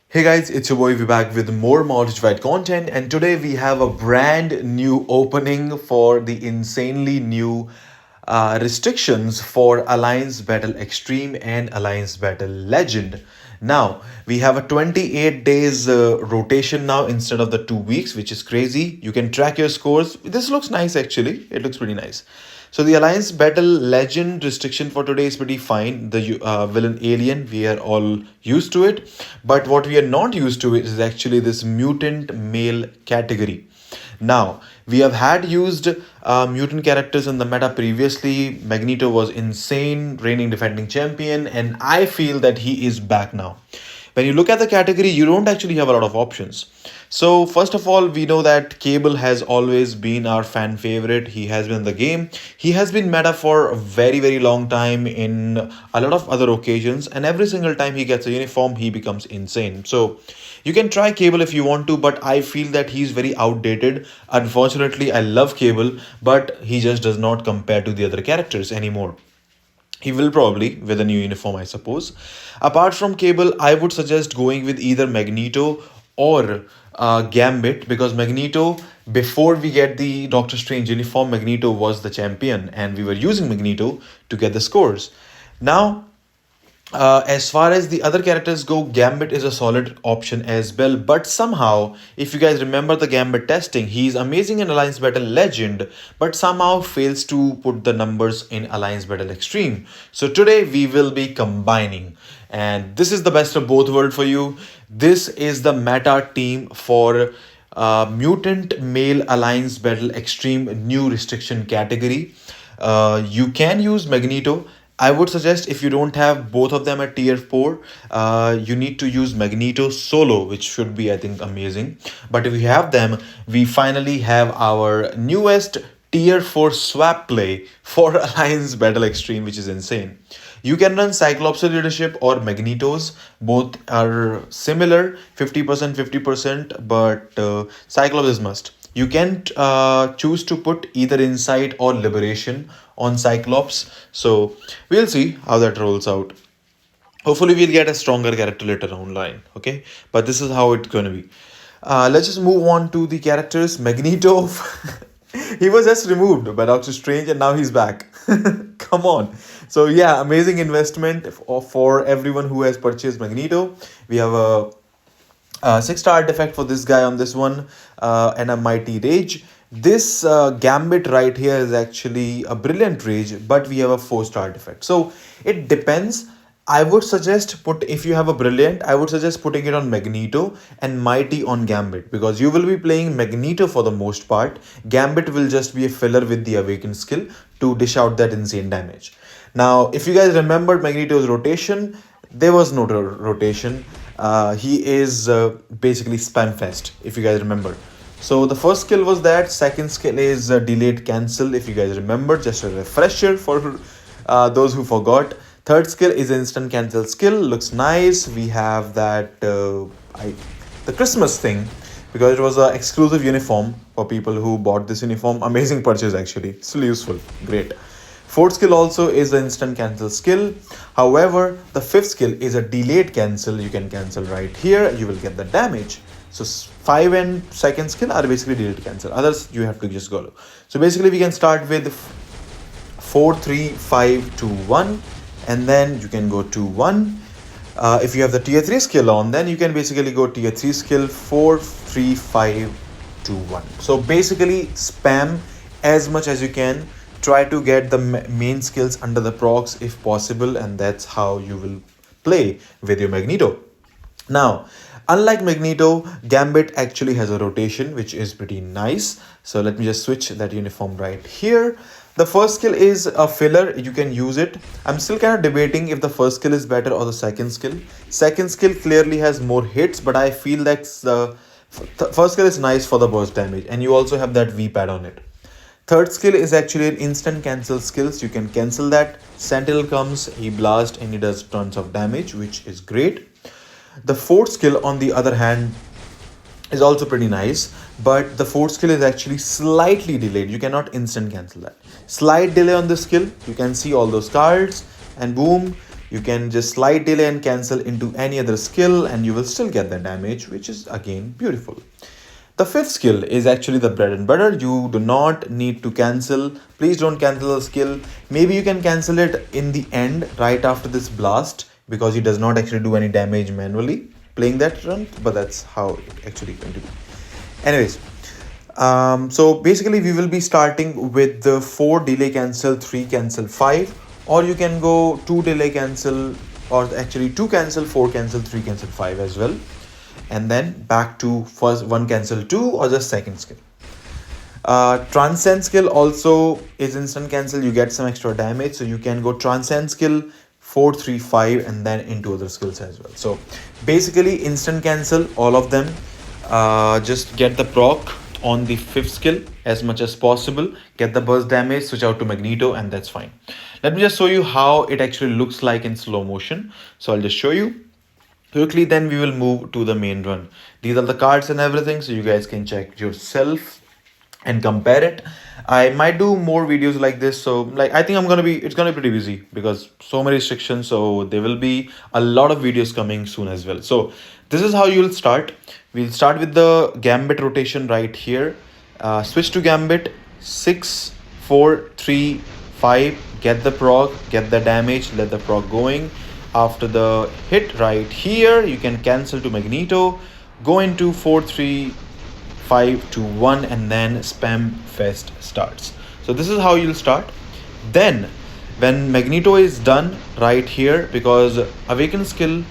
Hey guys, it's your boy V back with more Mortified content, and today we have a brand new opening for the insanely new restrictions for Alliance Battle Extreme and Alliance Battle Legend. Now we have a 28 days rotation now instead of the 2 weeks, which is crazy. You can track your scores. This looks nice actually. It looks pretty nice. So the Alliance Battle Legend restriction for today is pretty fine. The villain alien, we are all used to it. But what we are not used to is actually this mutant male category. Now, we have had used mutant characters in the meta previously. Magneto was insane, reigning defending champion, and I feel that he is back now. When you look at the category, you don't actually have a lot of options. So, first of all, we know that Cable has always been our fan favorite. He has been in the game. He has been meta for a very, very long time in a lot of other occasions, and every single time he gets a uniform, he becomes insane. So, you can try Cable if you want to, but I feel that he's very outdated. Unfortunately, I love Cable, but he just does not compare to the other characters anymore. He will probably with a new uniform, I suppose. Apart from Cable, I would suggest going with either Magneto or Gambit, because Magneto, before we get the Doctor Strange uniform, Magneto was the champion and we were using Magneto to get the scores. Now, as far as the other characters go, Gambit is a solid option as well. But somehow, if you guys remember the Gambit testing, he's amazing in Alliance Battle Legend, but somehow fails to put the numbers in Alliance Battle Extreme. So today we will be combining. And this is the best of both worlds for you. This is the meta team for Mutant Male Alliance Battle Extreme new restriction category. You can use Magneto. I would suggest if you don't have both of them at tier 4, you need to use Magneto solo, which should be, I think, amazing. But if you have them, we finally have our newest tier 4 swap play for Alliance Battle Extreme, which is insane. You can run Cyclops leadership or Magneto's. Both are similar, 50%, 50%, but Cyclops is must. You can choose to put either Insight or Liberation on Cyclops. So we'll see how that rolls out. Hopefully, we'll get a stronger character later online. Okay, but this is how it's gonna be. Let's just move on to the characters. Magneto, he was just removed by Doctor Strange, and now he's back. Come on. So yeah, amazing investment for everyone who has purchased Magneto. We have a 6-star artifact for this guy on this one, and a mighty rage. This Gambit right here is actually a brilliant rage, but we have a 4-star artifact. So it depends. I would suggest put if you have a brilliant, I would suggest putting it on Magneto and mighty on Gambit, because you will be playing Magneto for the most part. Gambit will just be a filler with the awakened skill to dish out that insane damage. Now, if you guys remember Magneto's rotation, there was no rotation. He is basically spam fest, if you guys remember. So the first skill was that. Second skill is delayed cancel, if you guys remember. Just a refresher for those who forgot. Third skill is instant cancel skill. Looks nice. We have that the Christmas thing, because it was an exclusive uniform for people who bought this uniform. Amazing purchase actually. Still useful. Great. Fourth skill also is the instant cancel skill. However, the fifth skill is a delayed cancel. You can cancel right here. You will get the damage. So 5 and second skill are basically delayed cancel. Others you have to just go. So basically we can start with 4, 3, 5, 2, 1, and then you can go to 1. If you have the tier 3 skill on, then you can basically go tier 3 skill 4, 3, 5, 2, 1. So basically spam as much as you can. Try to get the main skills under the procs if possible, and that's how you will play with your Magneto. Now, unlike Magneto, Gambit actually has a rotation, which is pretty nice. So let me just switch that uniform right here. The first skill is a filler. You can use it. I'm still kind of debating if the first skill is better or the second skill. Second skill clearly has more hits, but I feel that the first skill is nice for the burst damage, and you also have that V pad on it. Third skill is actually an instant cancel skills. You can cancel that. Sentinel comes, he blasts, and he does tons of damage, which is great. The fourth skill, on the other hand, is also pretty nice, but the fourth skill is actually slightly delayed. You cannot instant cancel that. Slight delay on the skill. You can see all those cards, and boom, You can just slight delay and cancel into any other skill and you will still get the damage, which is again beautiful. The fifth skill is actually the bread and butter. You do not need to cancel. Please don't cancel the skill. Maybe you can cancel it in the end right after this blast because he does not actually do any damage manually playing that run, but that's how it actually going to be. Anyways, so basically we will be starting with the 4 delay cancel, 3 cancel, 5, or you can go 2 delay cancel, or actually 2 cancel, 4 cancel, 3 cancel, 5 as well, and then back to first 1 cancel 2 or just second skill. Transcend skill also is instant cancel. You get some extra damage, so you can go transcend skill 4, 3, 5 and then into other skills as well. So basically instant cancel all of them. Just get the proc on the 5th skill as much as possible, get the burst damage, switch out to Magneto, and that's fine. Let me just show you how it actually looks like in slow motion. So I'll just show you quickly, then we will move to the main run. These are the cards and everything, so you guys can check yourself and compare it. I might do more videos like this, so like I think it's gonna be pretty busy because so many restrictions, so there will be a lot of videos coming soon as well. So this is how you will start. We'll start with the Gambit rotation right here. Switch to Gambit, 6, 4, 3, 5, get the proc, get the damage, let the proc going. After the hit right here, you can cancel to Magneto, go into 4, 3, 5, 2, 1, and then spam fest starts. So this is how you'll start. Then when Magneto is done right here, because awaken skill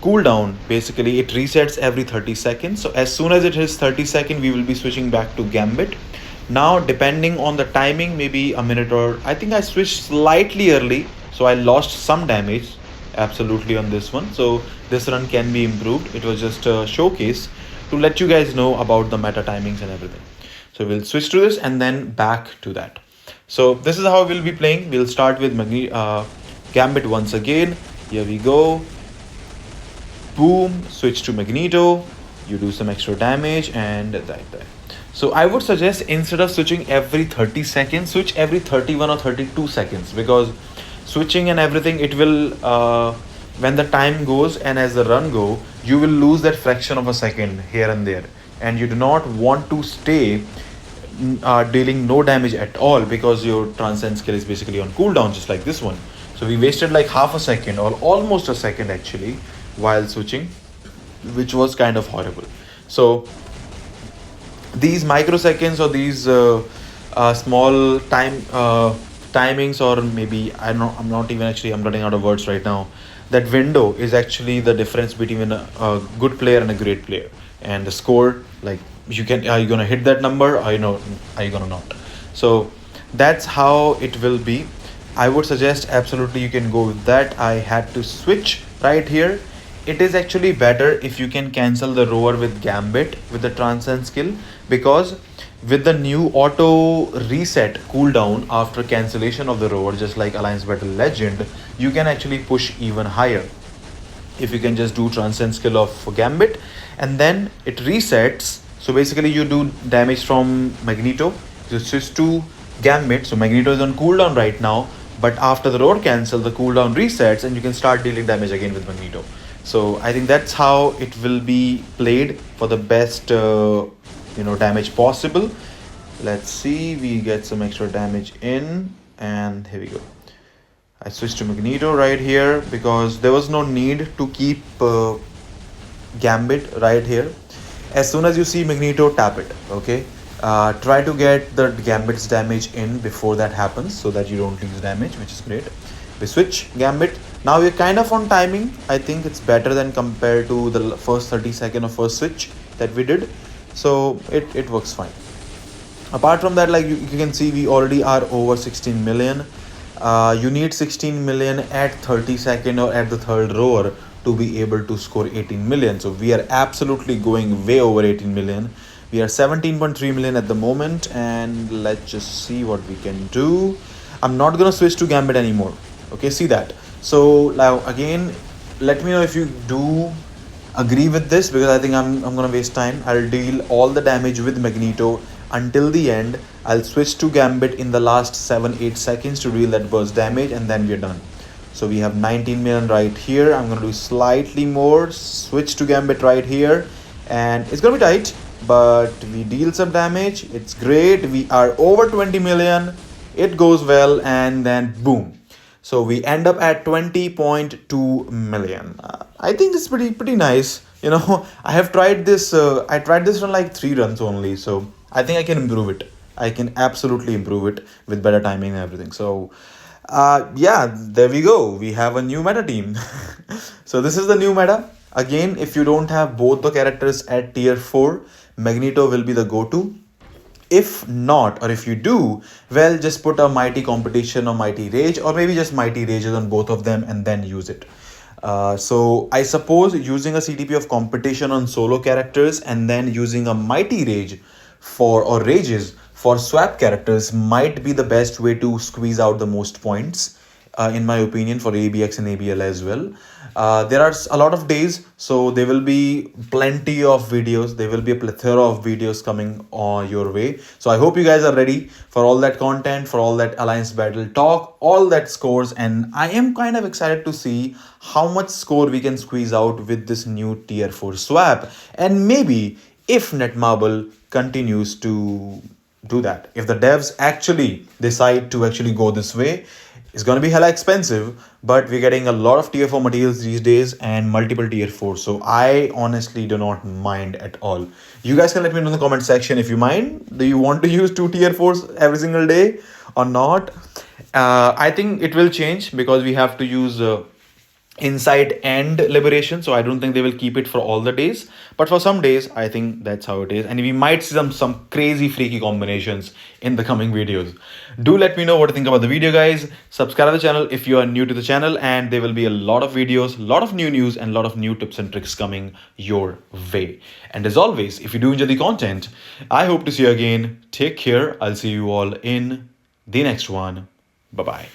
cooldown, basically it resets every 30 seconds. So as soon as it hits 30 seconds, we will be switching back to Gambit. Now depending on the timing, maybe a minute, or I think I switched slightly early, so I lost some damage absolutely on this one. So this run can be improved. It was just a showcase to let you guys know about the meta timings and everything. So we'll switch to this and then back to that. So this is how we'll be playing. We'll start with Gambit once again. Here we go. Boom, switch to Magneto. You do some extra damage and that. So I would suggest instead of switching every 30 seconds, switch every 31 or 32 seconds, because switching and everything, it will when the time goes and as the run go, you will lose that fraction of a second here and there, and you do not want to stay dealing no damage at all because your transcend skill is basically on cooldown, just like this one. So we wasted like half a second or almost a second actually while switching, which was kind of horrible. So these microseconds or these small timings, or maybe I'm running out of words right now. That window is actually the difference between a good player and a great player, and the score, like are you gonna hit that number, or are you gonna not? So that's how it will be. I would suggest absolutely you can go with that. I had to switch right here. It is actually better if you can cancel the roar with Gambit with the transcend skill, because with the new auto reset cooldown after cancellation of the roar, just like Alliance Battle Legend, you can actually push even higher if you can just do transcend skill of Gambit and then it resets. So basically you do damage from Magneto, you switch to Gambit. So Magneto is on cooldown right now, but after the roar cancel, the cooldown resets and you can start dealing damage again with Magneto. So I think that's how it will be played for the best damage possible. Let's see, we get some extra damage in, and here we go. I switched to Magneto right here because there was no need to keep Gambit right here. As soon as you see Magneto, tap it, okay? Try to get the Gambit's damage in before that happens so that you don't lose damage, which is great. We switch Gambit. Now we're kind of on timing. I think it's better than compared to the first 30 second of first switch that we did. So it works fine. Apart from that, like you can see, we already are over 16 million. You need 16 million at 30 second or at the third roar to be able to score 18 million. So we are absolutely going way over 18 million. We are 17.3 million at the moment, and let's just see what we can do. I'm not gonna switch to Gambit anymore. Okay, see that. So now again, let me know if you do agree with this, because I think I'm gonna waste time. I'll deal all the damage with Magneto until the end. I'll switch to Gambit in the last 7-8 seconds to deal that burst damage, and then we're done. So we have 19 million right here. I'm gonna do slightly more, switch to Gambit right here, and it's gonna be tight, but we deal some damage. It's great. We are over 20 million. It goes well, and then boom. So we end up at 20.2 million. I think it's pretty nice. You know, I have tried this. I tried this on like 3 runs only. So I think I can improve it. I can absolutely improve it with better timing and everything. So yeah, there we go. We have a new meta team. So this is the new meta. Again, if you don't have both the characters at tier 4, Magneto will be the go-to. If not, or if you do, well, just put a mighty competition or mighty rage, or maybe just mighty rages on both of them and then use it. So I suppose using a CTP of competition on solo characters and then using a mighty rage for, or rages for swap characters might be the best way to squeeze out the most points, in my opinion, for ABX and ABL as well. There are a lot of days, so there will be plenty of videos. There will be a plethora of videos coming on your way. So I hope you guys are ready for all that content, for all that alliance battle talk, all that scores. And I am kind of excited to see how much score we can squeeze out with this new tier 4 swap. And maybe if Netmarble continues to do that, if the devs actually decide to actually go this way, it's going to be hella expensive, but we're getting a lot of tier 4 materials these days and multiple tier 4. So I honestly do not mind at all. You guys can let me know in the comment section if you mind. Do you want to use 2 tier 4s every single day or not? I think it will change because we have to use insight and liberation, so I don't think they will keep it for all the days, but for some days I think that's how it is, and we might see some crazy freaky combinations in the coming videos. Do let me know what you think about the video, guys. Subscribe to the channel if you are new to the channel, and there will be a lot of videos, a lot of new news, and a lot of new tips and tricks coming your way. And as always, if you do enjoy the content, I hope to see you again. Take care. I'll see you all in the next one. Bye bye.